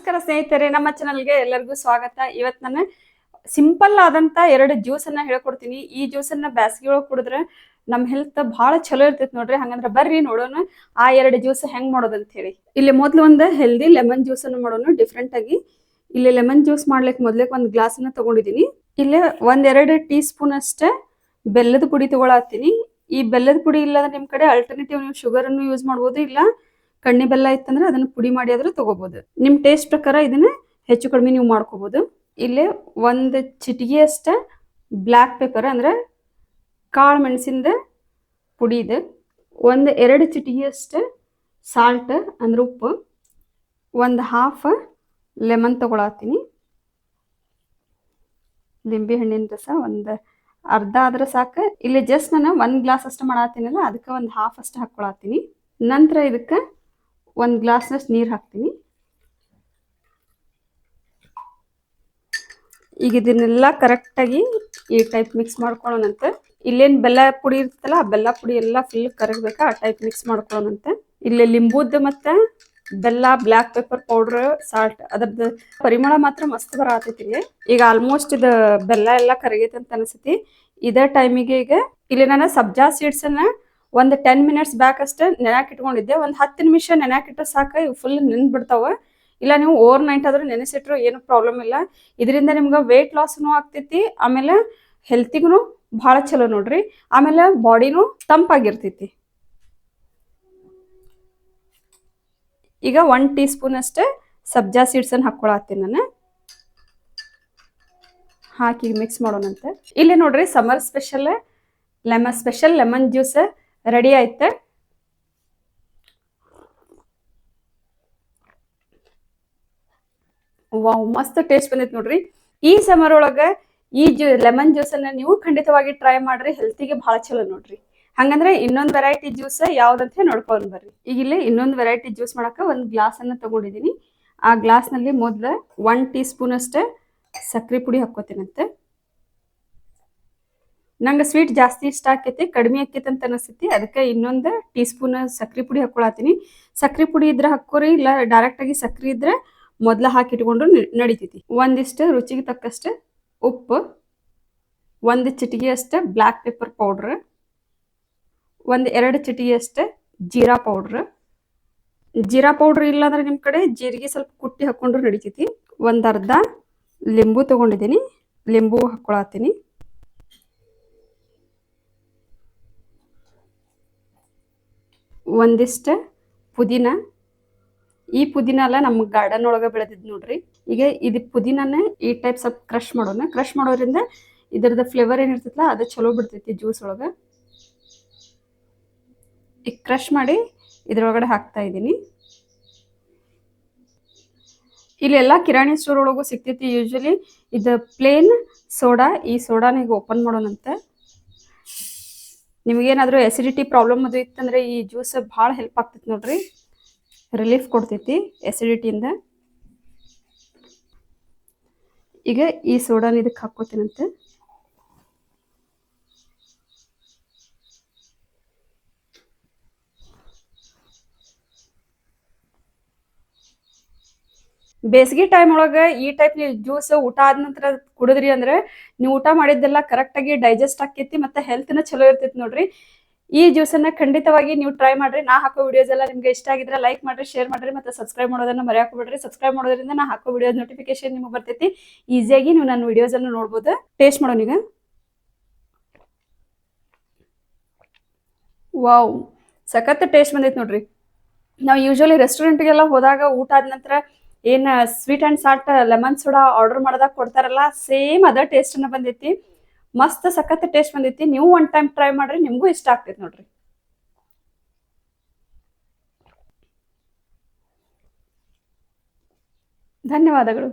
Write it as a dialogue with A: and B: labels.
A: ನಮಸ್ಕಾರ ಸ್ನೇಹಿತರೆ, ನಮ್ಮ ಚಾನಲ್ಗೆ ಎಲ್ಲರಿಗೂ ಸ್ವಾಗತ. ಇವತ್ತು ನಾನು ಸಿಂಪಲ್ ಆದಂತ ಎರಡು ಜ್ಯೂಸ್ ಅನ್ನ ಹೇಳ್ಕೊಡ್ತೀನಿ. ಈ ಜ್ಯೂಸ್ ಅನ್ನ ಬ್ಯಾಸಗಿ ಒಳಗೆ ಕುಡಿದ್ರೆ ನಮ್ಮ ಹೆಲ್ತ್ ಬಹಳ ಚಲೋ ಇರ್ತೈತಿ ನೋಡ್ರಿ. ಹಂಗಂದ್ರೆ ಬರ್ರಿ ನೋಡೋಣ ಆ ಎರಡು ಜ್ಯೂಸ್ ಹೆಂಗ್ ಮಾಡೋದು ಅಂತ ಹೇಳಿ. ಇಲ್ಲಿ ಮೊದಲು ಒಂದು ಹೆಲ್ದಿ ಲೆಮನ್ ಜ್ಯೂಸ್ ಅನ್ನು ಮಾಡೋಣ ಡಿಫ್ರೆಂಟ್ ಆಗಿ. ಇಲ್ಲಿ ಲೆಮನ್ ಜ್ಯೂಸ್ ಮಾಡ್ಲಿಕ್ಕೆ ಮೊದಲಕ್ಕೆ ಒಂದು ಗ್ಲಾಸ್ ಅನ್ನ ತಗೊಂಡಿದ್ದೀನಿ. ಇಲ್ಲಿ 1-2 ಟೀ ಸ್ಪೂನ್ ಅಷ್ಟೇ ಬೆಲ್ಲದ ಪುಡಿ ತಗೊಳತ್ತೀನಿ. ಈ ಬೆಲ್ಲದ ಪುಡಿ ಇಲ್ಲಂದ್ರೆ ನಿಮ್ ಕಡೆ ಅಲ್ಟರ್ನೇಟಿವ್ ನೀವು ಶುಗರ್ ಅನ್ನು ಯೂಸ್ ಮಾಡ್ಬೋದು, ಇಲ್ಲ ಕಣ್ಣಿ ಬೆಲ್ಲ ಇತ್ತಂದ್ರೆ ಅದನ್ನ ಪುಡಿ ಮಾಡಿ ಆದ್ರೂ ತಗೋಬಹುದು. ನಿಮ್ ಟೇಸ್ಟ್ ಪ್ರಕಾರ ಇದನ್ನ ಹೆಚ್ಚು ಕಡಿಮೆ ನೀವು ಮಾಡ್ಕೋಬಹುದು. ಇಲ್ಲಿ ಒಂದು ಚಿಟಿಗೆ ಅಷ್ಟ ಬ್ಲ್ಯಾಕ್ ಪೆಪ್ಪರ್ ಅಂದ್ರೆ ಕಾಳು ಮೆಣಸಿಂದ ಪುಡಿ ಇದೆ. 1-2 ಚಿಟಿಗೆ ಅಷ್ಟ ಸಾಲ್ಟ್ ಅಂದ್ರೆ ಉಪ್ಪು. 1/2 ಲೆಮನ್ ತಗೊಳತ್ತೀನಿ. ಲಿಂಬೆ ಹಣ್ಣಿನ ರಸ ಒಂದು ಅರ್ಧ ಆದ್ರೆ ಸಾಕು. ಇಲ್ಲಿ ಜಸ್ಟ್ ನಾನು 1 ಗ್ಲಾಸ್ ಅಷ್ಟು ಮಾಡತ್ತೀನಲ್ಲ, ಅದಕ್ಕೆ 1/2 ಅಷ್ಟು ಹಾಕೊಳತ್ತೀನಿ. ನಂತರ ಇದಕ್ಕೆ 1 ಗ್ಲಾಸ್ನಷ್ಟು ನೀರು ಹಾಕ್ತೀನಿ. ಈಗ ಇದನ್ನೆಲ್ಲ ಕರೆಕ್ಟಾಗಿ ಈ ಟೈಪ್ ಮಿಕ್ಸ್ ಮಾಡ್ಕೊಳ್ಳೋಣಂತೆ. ಇಲ್ಲೇನು ಬೆಲ್ಲ ಪುಡಿ ಇರ್ತಲ್ಲ, ಆ ಬೆಲ್ಲ ಪುಡಿ ಎಲ್ಲ ಫುಲ್ ಕರಗಬೇಕಾ ಆ ಟೈಪ್ ಮಿಕ್ಸ್ ಮಾಡ್ಕೊಳ್ಳೋಣಂತೆ. ಇಲ್ಲಿ ಲಿಂಬುದ್ದು ಮತ್ತೆ ಬೆಲ್ಲ, ಬ್ಲ್ಯಾಕ್ ಪೆಪ್ಪರ್ ಪೌಡರ್, ಸಾಲ್ಟ್ ಅದ್ರದ್ದು ಪರಿಮಳ ಮಾತ್ರ ಮಸ್ತ್ ಬರತೈತಿ. ಈಗ ಆಲ್ಮೋಸ್ಟ್ ಇದು ಬೆಲ್ಲ ಎಲ್ಲ ಕರಗೈತೆ ಅಂತ ಅನಿಸ್ತೈತಿ. ಇದೇ ಟೈಮಿಗೆ ಈಗ ಇಲ್ಲಿ ನಾನು ಸಬ್ಜಾ ಸೀಡ್ಸ್ ಅನ್ನ ಒಂದು 10 ಮಿನಿಟ್ಸ್ ಬ್ಯಾಕ್ ಅಷ್ಟೇ ನೆನಾಕ್ ಇಟ್ಕೊಂಡಿದ್ದೆ. ಒಂದು 10 ನಿಮಿಷ ನೆನಾಕ್ ಇಟ್ಟರೆ ಸಾಕು, ಇವು ಫುಲ್ ನೆನ್ಬಿಡ್ತಾವ. ಇಲ್ಲ ನೀವು ಓವರ್ ನೈಟ್ ಆದ್ರೂ ನೆನೆಸಿಟ್ರು ಏನು ಪ್ರಾಬ್ಲಮ್ ಇಲ್ಲ. ಇದರಿಂದ ನಿಮ್ಗೆ ವೇಟ್ ಲಾಸ್ನು ಆಗ್ತೈತಿ, ಆಮೇಲೆ ಹೆಲ್ತಿಗೂ ಭಾಳ ಚಲೋ ನೋಡ್ರಿ. ಆಮೇಲೆ ಬಾಡಿನೂ ತಂಪಾಗಿರ್ತೈತಿ. ಈಗ 1 ಟೀ ಸ್ಪೂನ್ ಅಷ್ಟೇ ಸಬ್ಜಾ ಸೀಡ್ಸ್ ಅನ್ನು ಹಾಕೊಳತ್ತೀನಿ ನಾನು. ಹಾಕಿ ಮಿಕ್ಸ್ ಮಾಡೋಣಂತೆ. ಇಲ್ಲಿ ನೋಡ್ರಿ summer special lemon juice ready ಆಯ್ತು. ವಾವ್, ಮಸ್ತ್ ಟೇಸ್ಟ್ ಬಂದೈತಿ ನೋಡ್ರಿ. ಈ ಸಮ್ಮರ್ ಒಳಗ ಈ ಲೆಮನ್ ಜ್ಯೂಸ್ ಅನ್ನ ನೀವು ಖಂಡಿತವಾಗಿ ಟ್ರೈ ಮಾಡ್ರಿ, ಹೆಲ್ತಿಗೆ ಬಹಳ ಚಲೋ ನೋಡ್ರಿ. ಹಂಗಂದ್ರೆ ಇನ್ನೊಂದು ವೆರೈಟಿ ಜ್ಯೂಸ್ ಯಾವ್ದಂತ ನೋಡ್ಕೊಂಡ್ ಬರ್ರಿ. ಈಗ ಇಲ್ಲಿ ಇನ್ನೊಂದು ವೆರೈಟಿ ಜ್ಯೂಸ್ ಮಾಡಕ ಒಂದು ಗ್ಲಾಸ್ ಅನ್ನ ತಗೊಂಡಿದ್ದೀನಿ. ಆ ಗ್ಲಾಸ್ ನಲ್ಲಿ ಮೊದಲು 1 ಟೀ ಸ್ಪೂನ್ ಅಷ್ಟೇ ಸಕ್ಕರೆ ಪುಡಿ ಹಾಕೋತೀನಂತೆ. ನಂಗೆ ಸ್ವೀಟ್ ಜಾಸ್ತಿ ಇಷ್ಟ ಆಕೈತಿ, ಕಡಿಮೆ ಆಕೈತಿ ಅಂತ ಅನಿಸ್ತೈತಿ. ಅದಕ್ಕೆ ಇನ್ನೊಂದು ಟೀ ಸ್ಪೂನ್ ಸಕ್ಕರೆ ಪುಡಿ ಹಾಕೊಳತ್ತೀನಿ. ಸಕ್ಕರೆ ಪುಡಿ ಇದ್ರೆ ಹಾಕೋರಿ, ಇಲ್ಲ ಡೈರೆಕ್ಟ್ ಆಗಿ ಸಕ್ಕರೆ ಇದ್ರೆ ಮೊದಲ ಹಾಕಿಟ್ಕೊಂಡು ನಡಿತೈತಿ. ಒಂದಿಷ್ಟು ರುಚಿಗೆ ತಕ್ಕಷ್ಟು ಉಪ್ಪು, 1 ಚಿಟಿಗೆ ಅಷ್ಟೇ ಬ್ಲ್ಯಾಕ್ ಪೆಪ್ಪರ್ ಪೌಡ್ರ್, 1-2 ಚಿಟಿಗೆ ಅಷ್ಟೇ ಜೀರಾ ಪೌಡ್ರ್. ಜೀರಾ ಪೌಡ್ರ್ ಇಲ್ಲಾಂದ್ರೆ ನಿಮ್ಮ ಕಡೆ ಜೀರಿಗೆ ಸ್ವಲ್ಪ ಕುಟ್ಟಿ ಹಾಕೊಂಡ್ರು ನಡಿತೈತಿ. 1 ಅರ್ಧ ಲಿಂಬು ತಗೊಂಡಿದ್ದೀನಿ, ಲಿಂಬು ಹಾಕೊಳತ್ತೀನಿ. ಒಂದಿಷ್ಟು ಪುದೀನ. ಈ ಪುದೀನ ಎಲ್ಲ ನಮ್ಮ ಗಾರ್ಡನ್ ಒಳಗೆ ಬೆಳೆದಿದ್ದು ನೋಡ್ರಿ. ಈಗ ಇದು ಪುದೀನನ ಈ ಟೈಪ್ ಸ್ವಲ್ಪ ಕ್ರಶ್ ಮಾಡೋಣ. ಕ್ರಶ್ ಮಾಡೋದ್ರಿಂದ ಇದರದ ಫ್ಲೇವರ್ ಏನಿರ್ತೈತಲ್ಲ ಅದು ಚಲೋ ಬಿಡ್ತೈತಿ ಜ್ಯೂಸ್ ಒಳಗೆ. ಈಗ ಕ್ರಶ್ ಮಾಡಿ ಇದ್ರೊಳಗಡೆ ಹಾಕ್ತಾ ಇದ್ದೀನಿ. ಇಲ್ಲೆಲ್ಲ ಕಿರಾಣಿ ಸ್ಟೋರ್ ಒಳಗೂ ಸಿಗ್ತೈತಿ ಯೂಶಲಿ. ಇದು ಪ್ಲೇನ್ ಸೋಡಾ. ಈ ಸೋಡಾನ ಈಗ ಓಪನ್ ಮಾಡೋಣಂತೆ. ನಿಮಗೇನಾದರೂ ಎಸಿಡಿಟಿ ಪ್ರಾಬ್ಲಮ್ ಅದು ಇತ್ತಂದ್ರೆ ಈ ಜ್ಯೂಸ್ ಭಾಳ ಹೆಲ್ಪ್ ಆಗ್ತೈತಿ ನೋಡ್ರಿ, ರಿಲೀಫ್ ಕೊಡ್ತೈತಿ ಎಸಿಡಿಟಿಯಿಂದ. ಈಗ ಈ ಸೋಡಾನ ಇದಕ್ಕೆ ಹಾಕೋತೀನಂತೆ. ಬೇಸಿಗೆ ಟೈಮ್ ಒಳಗೆ ಈ ಟೈಪ್ ಜ್ಯೂಸ್ ಊಟ ಆದ ನಂತರ ಕುಡಿದ್ರಿ ಅಂದ್ರೆ ನೀವು ಊಟ ಮಾಡಿದ್ದೆಲ್ಲ ಕರೆಕ್ಟಾಗಿ ಡೈಜೆಸ್ಟ್ ಆಕೈತಿ, ಮತ್ತೆ ಹೆಲ್ತ್ನ ಚಲೋ ಇರ್ತೈತಿ ನೋಡ್ರಿ. ಈ ಜ್ಯೂಸನ್ನ ಖಂಡಿತವಾಗಿ ನೀವು ಟ್ರೈ ಮಾಡ್ರಿ. ನಾ ಹಾಕೋ ವಿಡಿಯೋಸ್ ಎಲ್ಲ ನಿಮ್ಗೆ ಇಷ್ಟ ಆಗಿದ್ರೆ ಲೈಕ್ ಮಾಡ್ರಿ, ಶೇರ್ ಮಾಡ್ರಿ, ಮತ್ತೆ ಸಬ್ಸ್ಕ್ರೈಬ್ ಮಾಡೋದನ್ನ ಮರೆಯಾಕೋಬಿಡ್ರಿ. ಸಬ್ಸ್ಕ್ರೈಬ್ ಮಾಡೋದ್ರಿಂದ ನಾ ಹಾಕೋ ವಿಡಿಯೋಸ್ ನೋಟಿಫಿಕೇಶನ್ ನಿಮಗೆ ಬರ್ತೈತಿ. ಈಸಿಯಾಗಿ ನೀವು ನನ್ನ ವಿಡಿಯೋಸ್ ಅನ್ನು ನೋಡ್ಬೋದು. ಟೇಸ್ಟ್ ಮಾಡೋಣ ಈಗ. ವಾವ್, ಸಖತ್ ಟೇಸ್ಟ್ ಬಂದೈತಿ ನೋಡ್ರಿ. ನಾವು ಯೂಶಲಿ ರೆಸ್ಟೋರೆಂಟ್ಗೆಲ್ಲ ಹೋದಾಗ ಊಟ ಆದ ನಂತರ ಏನು sweet and salt lemon soda order ಮಾಡಿದಾಗ ಕೊಡ್ತಾರಲ್ಲ, ಸೇಮ್ ಅದೇ ಟೇಸ್ಟ್ ಅನ್ನ ಬಂದೈತಿ. ಮಸ್ತ್ ಸಖತ್ ಟೇಸ್ಟ್ ಬಂದೈತಿ. ನೀವು 1 ಟೈಮ್ ಟ್ರೈ ಮಾಡ್ರಿ, ನಿಮಗೂ ಇಷ್ಟ ಆಗ್ತೈತಿ ನೋಡ್ರಿ. ಧನ್ಯವಾದಗಳು.